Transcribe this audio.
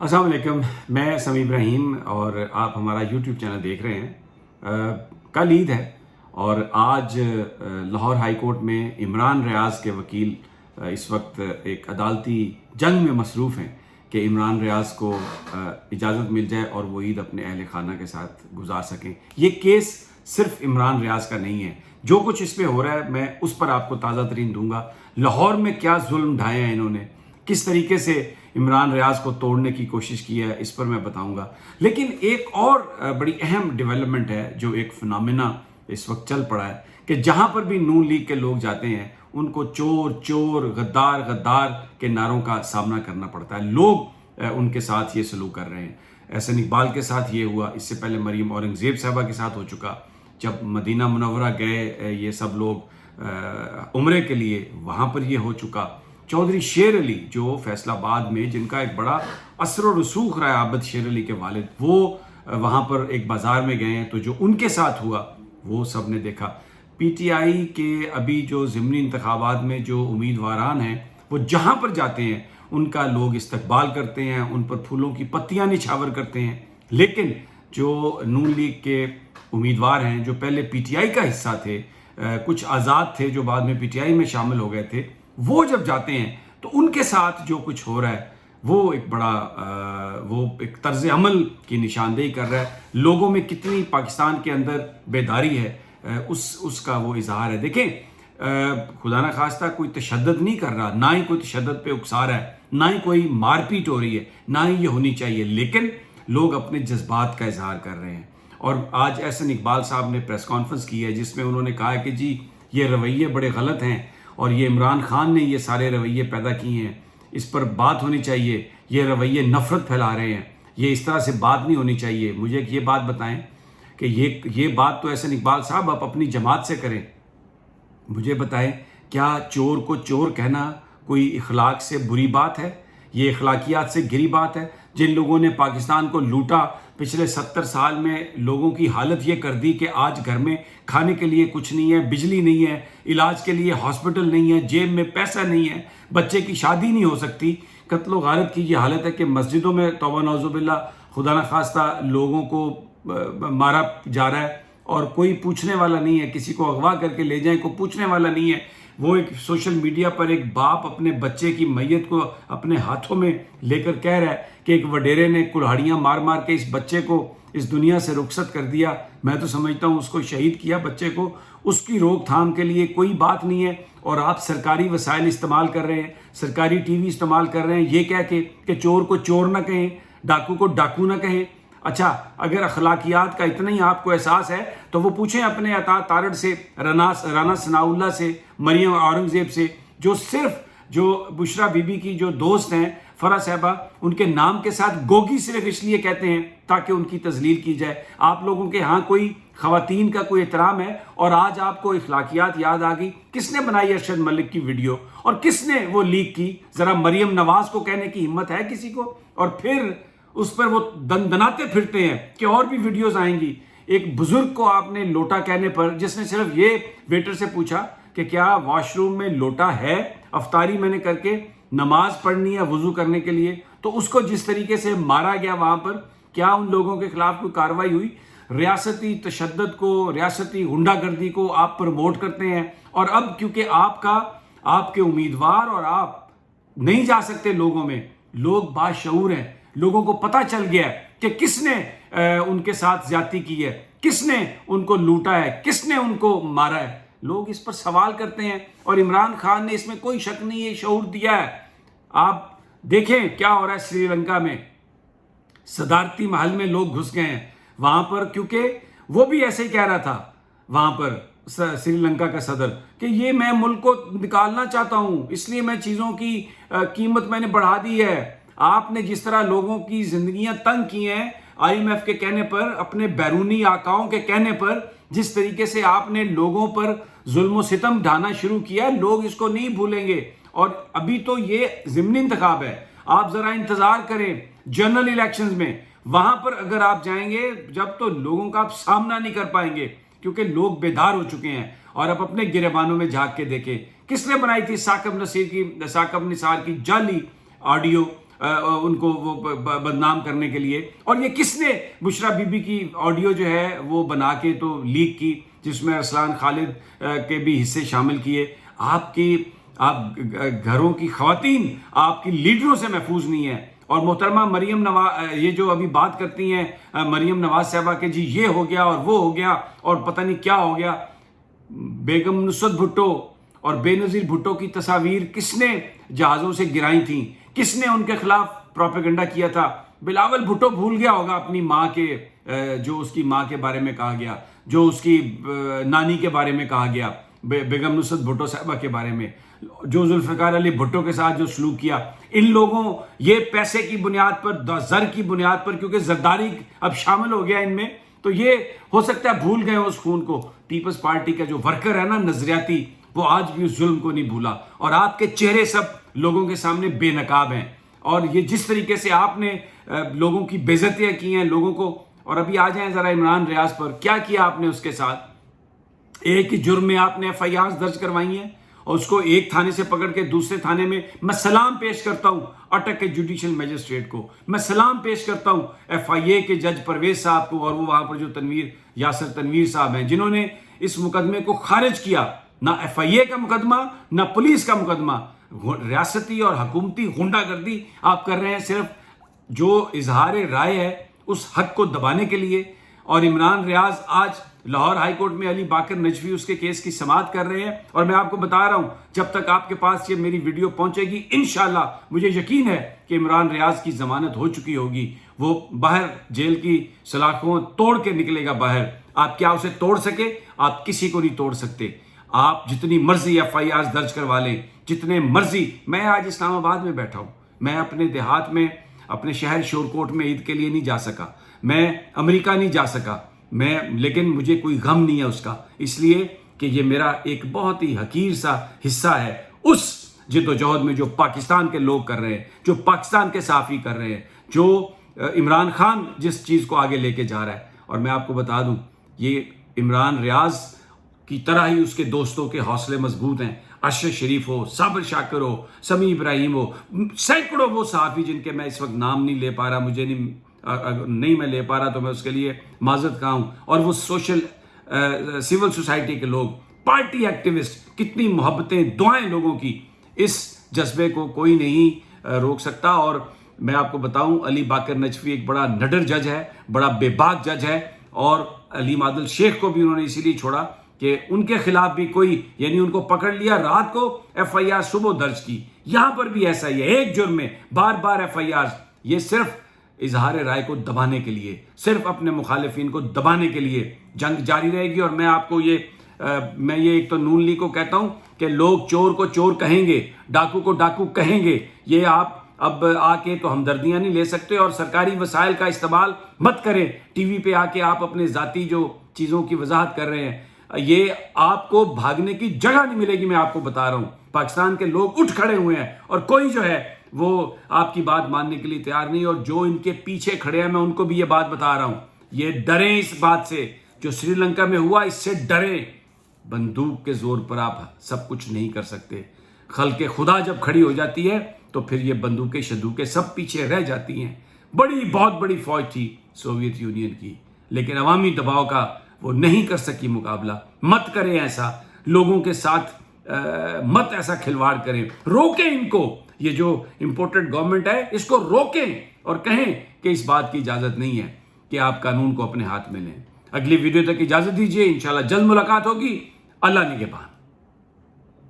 अस्सलाम वालेकुम, मैं समी इब्राहिम और आप हमारा यूट्यूब चैनल देख रहे हैं। कल ईद है और आज लाहौर हाई कोर्ट में इमरान रियाज के वकील इस वक्त एक अदालती जंग में मसरूफ़ हैं कि इमरान रियाज को इजाज़त मिल जाए और वो ईद अपने अहल खाना के साथ गुजार सकें। ये केस सिर्फ इमरान रियाज का नहीं है, जो कुछ इसमें हो रहा है मैं उस पर आपको ताज़ा तरीन दूंगा। लाहौर में क्या जुल्म ढाए हैं इन्होंने, किस तरीके से इमरान रियाज को तोड़ने की कोशिश की है, इस पर मैं बताऊंगा। लेकिन एक और बड़ी अहम डेवलपमेंट है जो एक फिनोमेना इस वक्त चल पड़ा है कि जहां पर भी नून लीग के लोग जाते हैं उनको चोर चोर, गद्दार गद्दार के नारों का सामना करना पड़ता है। लोग उनके साथ ये सलूक कर रहे हैं। एहसन इकबाल के साथ ये हुआ, इससे पहले मरीम औरंगज़ेब साहबा के साथ हो चुका। जब मदीना मुनव्वरा गए ये सब लोग उम्रे के लिए, वहाँ पर ये हो चुका। चौधरी शेर अली जो फैसलाबाद में, जिनका एक बड़ा असर और रसूख रहा है आबद शेर अली के वालिद, वो वहाँ पर एक बाज़ार में गए हैं, तो जो उनके साथ हुआ वो सब ने देखा। पीटीआई के अभी जो ज़िमनी इंतखाबात में जो उम्मीदवारान हैं वो जहाँ पर जाते हैं उनका लोग इस्तकबाल करते हैं, उन पर फूलों की पत्तियाँ निछावर करते हैं। लेकिन जो नून लीग के उम्मीदवार हैं जो पहले पीटीआई का हिस्सा थे, कुछ आज़ाद थे जो बाद में पीटीआई में शामिल हो गए थे, वो जब जाते हैं तो उनके साथ जो कुछ हो रहा है वो एक बड़ा वो एक तर्ज अमल की निशानदेही कर रहा है। लोगों में कितनी पाकिस्तान के अंदर बेदारी है उसका वो इजहार है। देखें, खुदा न खास्ता कोई तशद्दुद नहीं कर रहा, ना ही कोई तशद्दुद पे उकसा रहा है, ना ही कोई मारपीट हो रही है, ना ही ये होनी चाहिए। लेकिन लोग अपने जज्बात का इजहार कर रहे हैं। और आज एहसन इकबाल साहब ने प्रेस कॉन्फ्रेंस की है जिसमें उन्होंने कहा कि जी ये रवैये बड़े गलत हैं और ये इमरान खान ने ये सारे रवैये पैदा किए हैं, इस पर बात होनी चाहिए। ये रवैये नफ़रत फैला रहे हैं, ये इस तरह से बात नहीं होनी चाहिए। मुझे ये बात बताएं कि ये बात तो एहसन इकबाल साहब आप अपनी जमात से करें। मुझे बताएं, क्या चोर को चोर कहना कोई इखलाक से बुरी बात है? ये इखलाकियात से गिरी बात है? जिन लोगों ने पाकिस्तान को लूटा, पिछले 70 साल में लोगों की हालत ये कर दी कि आज घर में खाने के लिए कुछ नहीं है, बिजली नहीं है, इलाज के लिए हॉस्पिटल नहीं है, जेब में पैसा नहीं है, बच्चे की शादी नहीं हो सकती, कत्लो गारत की ये हालत है कि मस्जिदों में तौबा नौजुबिल्ला खुदा न खास्ता लोगों को मारा जा रहा है और कोई पूछने वाला नहीं है। किसी को अगवा करके ले जाएं, कोई पूछने वाला नहीं है। वो एक सोशल मीडिया पर एक बाप अपने बच्चे की मैयत को अपने हाथों में लेकर कह रहा है कि एक वडेरे ने कुल्हाड़ियाँ मार मार के इस बच्चे को इस दुनिया से रुखसत कर दिया। मैं तो समझता हूँ उसको शहीद किया बच्चे को, उसकी रोकथाम के लिए कोई बात नहीं है। और आप सरकारी वसाइल इस्तेमाल कर रहे हैं, सरकारी टीवी इस्तेमाल कर रहे हैं ये कह के कि चोर को चोर ना कहें, डाकू को डाकू ना कहें। अच्छा, अगर अखलाकियात का इतना ही आपको एहसास है तो वो पूछें अपने अता तारड़ से, राना सनाउल्लाह से, मरियम औरंगज़ेब से, जो सिर्फ जो बुशरा बीबी की जो दोस्त हैं फरा साहबा, उनके नाम के साथ गोगी सिर्फ इसलिए कहते हैं ताकि उनकी तजलील की जाए। आप लोगों के यहाँ कोई ख़वातीन का कोई एहतराम है और आज आपको इखलाकियात याद आ गई। किसने बनाई अरशद मलिक की वीडियो और किसने वो लीक की? ज़रा मरियम नवाज को कहने की हिम्मत है किसी को? और फिर उस पर वो दनदनाते फिरते हैं कि और भी वीडियोस आएंगी। एक बुजुर्ग को आपने लोटा कहने पर, जिसने सिर्फ ये वेटर से पूछा कि क्या वॉशरूम में लोटा है, अफ्तारी मैंने करके नमाज पढ़नी है वुजू करने के लिए, तो उसको जिस तरीके से मारा गया वहां पर, क्या उन लोगों के खिलाफ कोई कार्रवाई हुई? रियासती तशद्दुद को, रियासती गुंडागर्दी को आप प्रमोट करते हैं। और अब क्योंकि आपके उम्मीदवार और आप नहीं जा सकते लोगों में, लोग बाशऊर हैं, लोगों को पता चल गया कि किसने उनके साथ ज्यादती की है, किसने उनको लूटा है, किसने उनको मारा है। लोग इस पर सवाल करते हैं और इमरान खान ने इसमें कोई शक नहीं है, शऊर दिया है। आप देखें क्या हो रहा है श्रीलंका में, सदारती महल में लोग घुस गए हैं वहां पर, क्योंकि वो भी ऐसे ही कह रहा था वहां पर श्रीलंका का सदर कि ये मैं मुल्क को निकालना चाहता हूं, इसलिए मैं चीज़ों की कीमत मैंने बढ़ा दी है। आपने जिस तरह लोगों की जिंदगियां तंग की हैं आईएमएफ के कहने पर, अपने बैरूनी आकाओं के कहने पर, जिस तरीके से आपने लोगों पर जुल्म सितम ढाना शुरू किया, लोग इसको नहीं भूलेंगे। और अभी तो ये ज़िमनी इंतखाब है, आप जरा इंतजार करें जनरल इलेक्शंस में, वहां पर अगर आप जाएंगे जब, तो लोगों का आप सामना नहीं कर पाएंगे क्योंकि लोग बेदार हो चुके हैं। और अब अपने गिरेबानों में झांक के देखें, किसने बनाई थी साकिब निसार की जाली ऑडियो ان کو وہ بدنام کرنے کے لیے. اور یہ کس نے بشرا بی بی کی آڈیو جو ہے وہ بنا کے تو لیک کی، جس میں ارسلان خالد کے بھی حصے شامل کیے. آپ گھروں کی خواتین آپ کی لیڈروں سے محفوظ نہیں ہیں. اور محترمہ مریم نواز یہ جو ابھی بات کرتی ہیں مریم نواز صاحبہ کہ جی یہ ہو گیا اور وہ ہو گیا اور پتہ نہیں کیا ہو گیا. بیگم نصرت بھٹو اور بے نظیر بھٹو کی تصاویر کس نے جہازوں سے گرائی تھیں؟ کس نے ان کے خلاف پروپیگنڈا کیا تھا؟ بلاول بھٹو بھول گیا ہوگا اپنی ماں کے، جو اس کی ماں کے بارے میں کہا گیا، جو اس کی نانی کے بارے میں کہا گیا، بیگم نصرت بھٹو صاحبہ کے بارے میں، جو ذوالفقار علی بھٹو کے ساتھ جو سلوک کیا. ان لوگوں یہ پیسے کی بنیاد پر، زر کی بنیاد پر، کیونکہ زرداری اب شامل ہو گیا ان میں، تو یہ ہو سکتا ہے بھول گئے اس خون کو. پیپلز پارٹی کا جو ورکر ہے نا نظریاتی، وہ آج بھی اس ظلم کو نہیں بھولا. اور آپ کے چہرے سب لوگوں کے سامنے بے نقاب ہیں. اور یہ جس طریقے سے آپ نے لوگوں کی بے عزتیاں کی ہیں لوگوں کو. اور ابھی آ جائیں ذرا عمران ریاض پر، کیا کیا آپ نے اس کے ساتھ؟ ایک ہی جرم میں آپ نے FIR درج کروائی ہیں اور اس کو ایک تھانے سے پکڑ کے دوسرے تھانے میں سلام پیش کرتا ہوں اٹک کے جوڈیشل میجسٹریٹ کو، میں سلام پیش کرتا ہوں FIA کے جج پرویز صاحب کو، اور وہ وہاں پر جو یاسر تنویر صاحب ہیں جنہوں نے اس مقدمے کو خارج کیا. نہ FIA کا مقدمہ، نہ پولیس کا مقدمہ. ریاستی اور حکومتی غنڈہ گردی آپ کر رہے ہیں صرف جو اظہار رائے ہے اس حق کو دبانے کے لیے. اور عمران ریاض آج لاہور ہائی کورٹ میں علی باقر نجوی اس کے کیس کی سماعت کر رہے ہیں. اور میں آپ کو بتا رہا ہوں جب تک آپ کے پاس یہ میری ویڈیو پہنچے گی انشاءاللہ مجھے یقین ہے کہ عمران ریاض کی ضمانت ہو چکی ہوگی. وہ باہر جیل کی سلاخوں توڑ کے نکلے گا باہر. آپ کیا اسے توڑ سکے؟ آپ کسی کو نہیں توڑ سکتے. آپ جتنی مرضی FIR درج کروا لیں، جتنے مرضی. میں آج اسلام آباد میں بیٹھا ہوں، میں اپنے دیہات میں اپنے شہر شورکوٹ میں عید کے لیے نہیں جا سکا، میں امریکہ نہیں جا سکا، لیکن مجھے کوئی غم نہیں ہے اس کا، اس لیے کہ یہ میرا ایک بہت ہی حقیر سا حصہ ہے اس جد و جہد میں جو پاکستان کے لوگ کر رہے ہیں، جو پاکستان کے صحافی کر رہے ہیں، جو عمران خان جس چیز کو آگے لے کے جا رہا ہے. اور میں آپ کو بتا دوں یہ عمران ریاض کی طرح ہی اس کے دوستوں کے حوصلے مضبوط ہیں. اشرف شریف ہو، صابر شاکر ہو، سمیع ابراہیم ہو، سینکڑوں وہ صحافی جن کے میں اس وقت نام نہیں لے پا رہا، مجھے نہیں میں لے پا رہا تو میں اس کے لیے معذرت خواہ ہوں. اور وہ سول سوسائٹی کے لوگ، پارٹی ایکٹیوسٹ، کتنی محبتیں، دعائیں لوگوں کی. اس جذبے کو کوئی نہیں روک سکتا. اور میں آپ کو بتاؤں علی باقر نجوی ایک بڑا نڈر جج ہے، بڑا بے باک جج ہے. اور علیم عادل شیخ کو بھی انہوں نے اسی لیے چھوڑا کہ ان کے خلاف بھی کوئی، یعنی ان کو پکڑ لیا رات کو، FIR صبح درج کی. یہاں پر بھی ایسا ہی ہے، ایک جرم میں بار بار FIR. یہ صرف اظہار رائے کو دبانے کے لیے، صرف اپنے مخالفین کو دبانے کے لیے جنگ جاری رہے گی. اور میں آپ کو میں یہ ایک تو نون لیگ کو کہتا ہوں کہ لوگ چور کو چور کہیں گے، ڈاکو کو ڈاکو کہیں گے. یہ آپ اب آ کے تو ہمدردیاں نہیں لے سکتے اور سرکاری وسائل کا استعمال مت کریں. ٹی وی پہ آ کے آپ اپنے ذاتی جو چیزوں کی وضاحت کر رہے ہیں، یہ آپ کو بھاگنے کی جگہ نہیں ملے گی. میں آپ کو بتا رہا ہوں پاکستان کے لوگ اٹھ کھڑے ہوئے ہیں اور کوئی جو ہے وہ آپ کی بات ماننے کے لیے تیار نہیں. اور جو ان کے پیچھے کھڑے ہیں میں ان کو بھی یہ بات بتا رہا ہوں، یہ ڈریں اس بات سے جو سری لنکا میں ہوا، اس سے ڈریں. بندوق کے زور پر آپ سب کچھ نہیں کر سکتے. خلق خدا جب کھڑی ہو جاتی ہے تو پھر یہ بندوقیں شدوقیں سب پیچھے رہ جاتی ہیں. بہت بڑی فوج تھی سوویت یونین کی، لیکن عوامی دباؤ کا وہ نہیں کر سکی مقابلہ. مت کریں ایسا، لوگوں کے ساتھ مت ایسا کھلواڑ کریں. روکیں ان کو، یہ جو امپورٹڈ گورنمنٹ ہے اس کو روکیں اور کہیں کہ اس بات کی اجازت نہیں ہے کہ آپ قانون کو اپنے ہاتھ میں لیں. اگلی ویڈیو تک اجازت دیجیے، انشاءاللہ جلد ملاقات ہوگی. اللہ نگہبان.